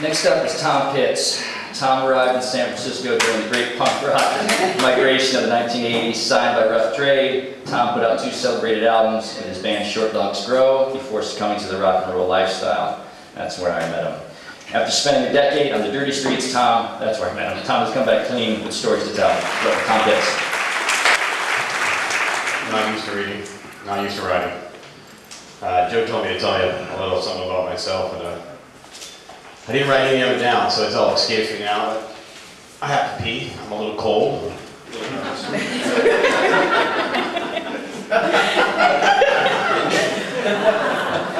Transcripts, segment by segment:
Next up is Tom Pitts. Tom arrived in San Francisco during the great punk rock migration of the 1980s. Signed by Rough Trade, Tom put out 2 celebrated albums with his band Short Dogs Grow before succumbing to the rock and roll lifestyle. That's where I met him. After spending a decade on the dirty streets, that's where I met him. Tom has come back clean with stories to tell. Tom Pitts. Not used to reading, not used to writing. Joe told me to tell you a little something about myself, and I didn't write any of it down, so it's all escapes me now. But I have to pee. I'm a little cold.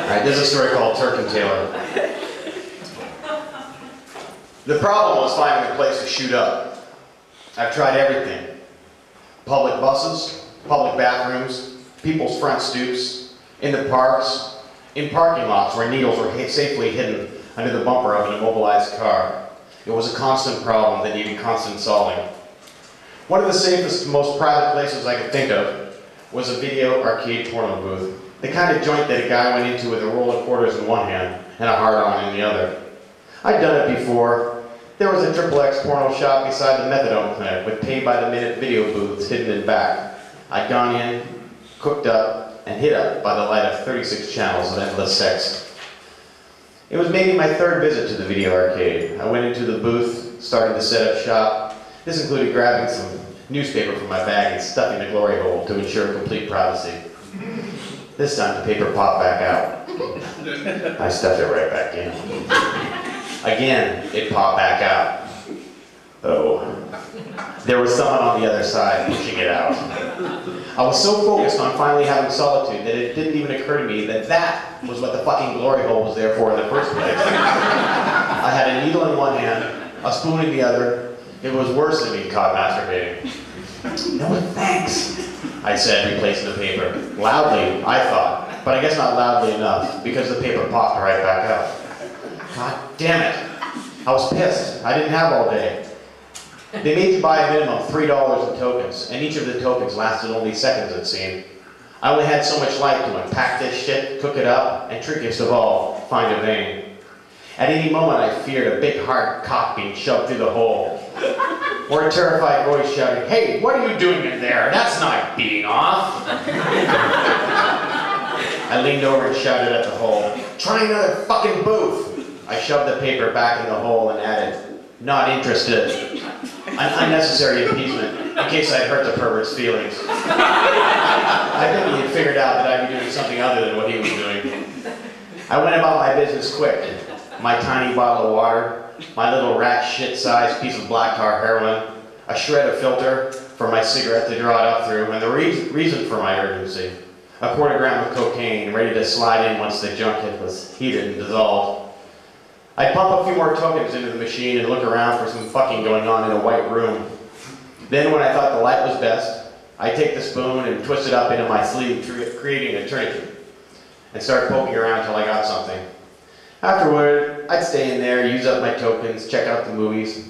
Alright, this is a story called Turk and Taylor. The problem was finding a place to shoot up. I've tried everything. Public buses, public bathrooms, people's front stoops, in the parks, in parking lots where needles were safely hidden under the bumper of an immobilized car. It was a constant problem that needed constant solving. One of the safest, most private places I could think of was a video arcade porno booth. The kind of joint that a guy went into with a roll of quarters in one hand and a hard-on in the other. I'd done it before. There was a XXX porno shop beside the methadone clinic with pay-by-the-minute video booths hidden in back. I'd gone in, cooked up, and hit up by the light of 36 channels of endless sex. It was maybe my 3rd visit to the video arcade. I went into the booth, started to set up shop. This included grabbing some newspaper from my bag and stuffing the glory hole to ensure complete privacy. This time the paper popped back out. I stuffed it right back in. Again, it popped back out. Oh. There was someone on the other side pushing it out. I was so focused on finally having solitude that it didn't even occur to me that that was what the fucking glory hole was there for in the first place. I had a needle in one hand, a spoon in the other. It was worse than being caught masturbating. No thanks, I said, replacing the paper. Loudly, I thought, but I guess not loudly enough, because the paper popped right back out. God damn it. I was pissed. I didn't have all day. They made you buy a minimum of $3 in tokens, and each of the tokens lasted only seconds, it seemed. I only had so much light to unpack this shit, cook it up, and trickiest of all, find a vein. At any moment I feared a big hard cock being shoved through the hole. Or a terrified voice shouting, "Hey, what are you doing in there? That's not beating off." I leaned over and shouted at the hole, "Try another fucking booth." I shoved the paper back in the hole and added, "Not interested." An unnecessary appeasement, in case I'd hurt the pervert's feelings. I think he had figured out that I'd be doing something other than what he was doing. I went about my business quick. My tiny bottle of water, my little rat shit-sized piece of black tar heroin, a shred of filter for my cigarette to draw it up through, and the reason for my urgency. A quarter gram of cocaine ready to slide in once the junk was heated and dissolved. I'd pump a few more tokens into the machine and look around for some fucking going on in a white room. Then when I thought the light was best, I'd take the spoon and twist it up into my sleeve, creating an eternity, and start poking around till I got something. Afterward, I'd stay in there, use up my tokens, check out the movies,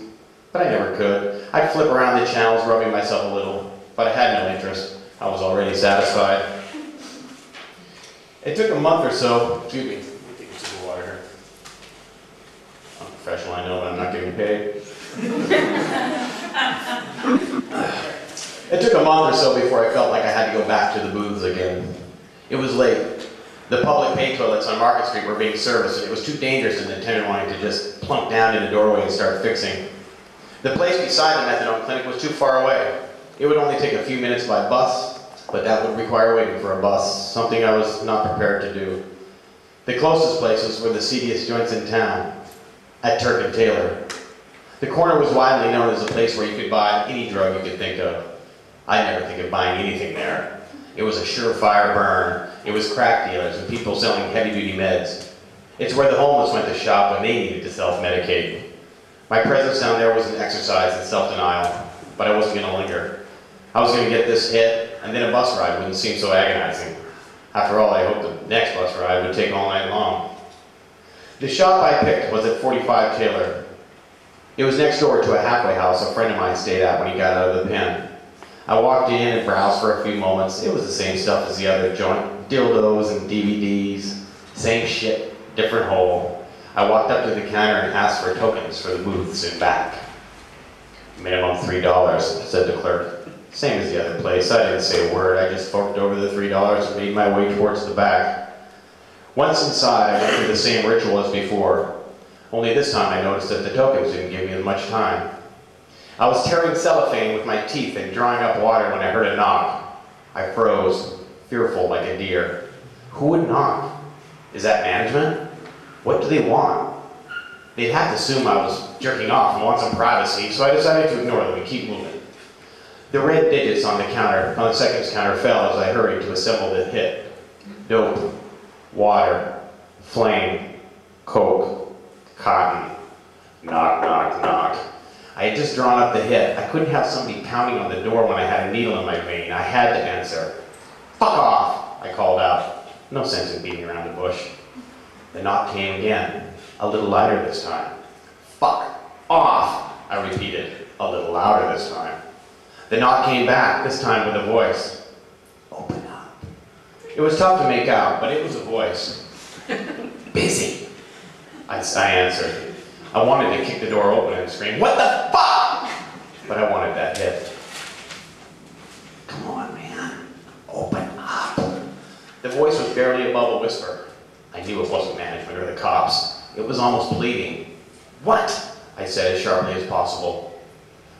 but I never could. I'd flip around the channels, rubbing myself a little, but I had no interest. I was already satisfied. It took a month or so, excuse me, let me take a sip of water here. I'm professional, I know, but I'm not getting paid. It took a month or so before I felt like I had to go back to the booths again. It was late. The public pay toilets on Market Street were being serviced, and it was too dangerous an attendant wanting to just plunk down in a doorway and start fixing. The place beside the methadone clinic was too far away. It would only take a few minutes by bus, but that would require waiting for a bus, something I was not prepared to do. The closest places were the seediest joints in town, at Turk and Taylor. The corner was widely known as a place where you could buy any drug you could think of. I never think of buying anything there. It was a surefire burn. It was crack dealers and people selling heavy-duty meds. It's where the homeless went to shop when they needed to self-medicate. My presence down there was an exercise in self-denial, but I wasn't going to linger. I was going to get this hit, and then a bus ride wouldn't seem so agonizing. After all, I hoped the next bus ride would take all night long. The shop I picked was at 45 Taylor. It was next door to a halfway house a friend of mine stayed at when he got out of the pen. I walked in and browsed for a few moments. It was the same stuff as the other joint. Dildos and DVDs. Same shit, different hole. I walked up to the counter and asked for tokens for the booths in back. Minimum $3, said the clerk. Same as the other place. I didn't say a word. I just forked over the $3 and made my way towards the back. Once inside, I went through the same ritual as before. Only this time I noticed that the tokens didn't give me as much time. I was tearing cellophane with my teeth and drawing up water when I heard a knock. I froze, fearful like a deer. Who would knock? Is that management? What do they want? They'd have to assume I was jerking off and want some privacy, so I decided to ignore them and keep moving. The red digits on the seconds counter fell as I hurried to assemble the hit. Dope, water, flame, coke, cotton, knock, knock, knock. I had just drawn up the hit. I couldn't have somebody pounding on the door when I had a needle in my vein. I had to answer. Fuck off, I called out. No sense in beating around the bush. The knock came again, a little lighter this time. Fuck off, I repeated, a little louder this time. The knock came back, this time with a voice. Open up. It was tough to make out, but it was a voice. Busy, I answered. I wanted to kick the door open and scream, what the fuck? But I wanted that hit. Come on, man, open up. The voice was barely above a whisper. I knew it wasn't management or the cops. It was almost pleading. What? I said as sharply as possible.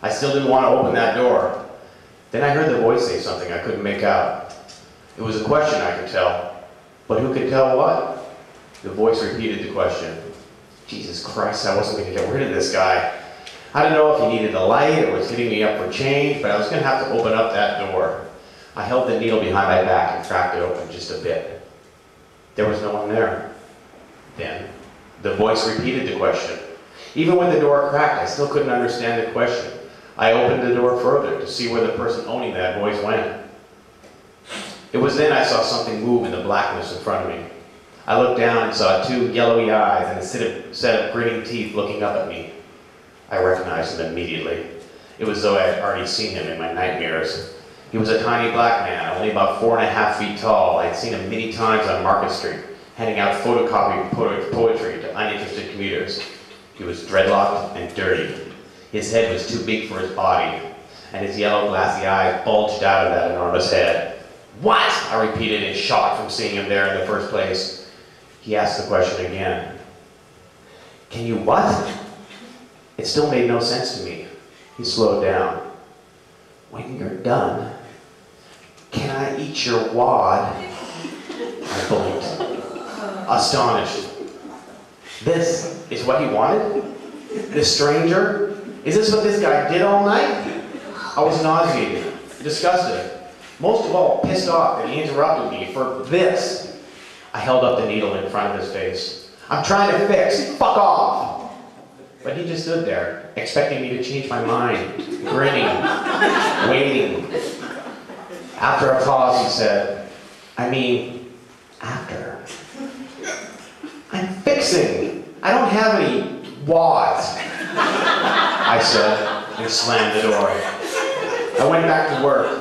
I still didn't want to open that door. Then I heard the voice say something I couldn't make out. It was a question, I could tell. But who could tell what? The voice repeated the question. Jesus Christ, I wasn't going to get rid of this guy. I didn't know if he needed a light or was hitting me up for change, but I was going to have to open up that door. I held the needle behind my back and cracked it open just a bit. There was no one there. Then, the voice repeated the question. Even when the door cracked, I still couldn't understand the question. I opened the door further to see where the person owning that voice went. It was then I saw something move in the blackness in front of me. I looked down and saw two yellowy eyes and a set of grinning teeth looking up at me. I recognized him immediately. It was as though I had already seen him in my nightmares. He was a tiny black man, only about 4.5 feet tall. I had seen him many times on Market Street, handing out photocopied poetry to uninterested commuters. He was dreadlocked and dirty. His head was too big for his body, and his yellow glassy eyes bulged out of that enormous head. What? I repeated in shock from seeing him there in the first place. He asked the question again. Can you what? It still made no sense to me. He slowed down. When you're done, can I eat your wad? I blinked, astonished. This is what he wanted? This stranger? Is this what this guy did all night? I was nauseated, disgusted, most of all pissed off that he interrupted me for this. I held up the needle in front of his face. I'm trying to fix, fuck off! But he just stood there, expecting me to change my mind, grinning, waiting. After a pause, he said, after. I'm fixing. I don't have any wads, I said, and slammed the door. I went back to work.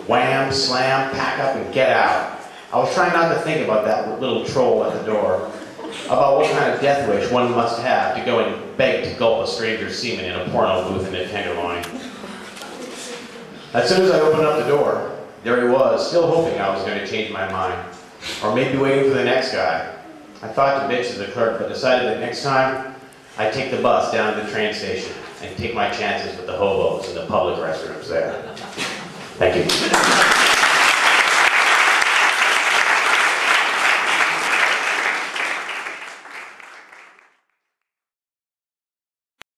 Wham, slam, pack up, and get out. I was trying not to think about that little troll at the door, about what kind of death wish one must have to go and beg to gulp a stranger's semen in a porno booth in a Tenderloin. As soon as I opened up the door, there he was, still hoping I was going to change my mind, or maybe waiting for the next guy. I thought to bitch to the clerk, but decided that next time, I'd take the bus down to the train station and take my chances with the hobos in the public restrooms there. Thank you.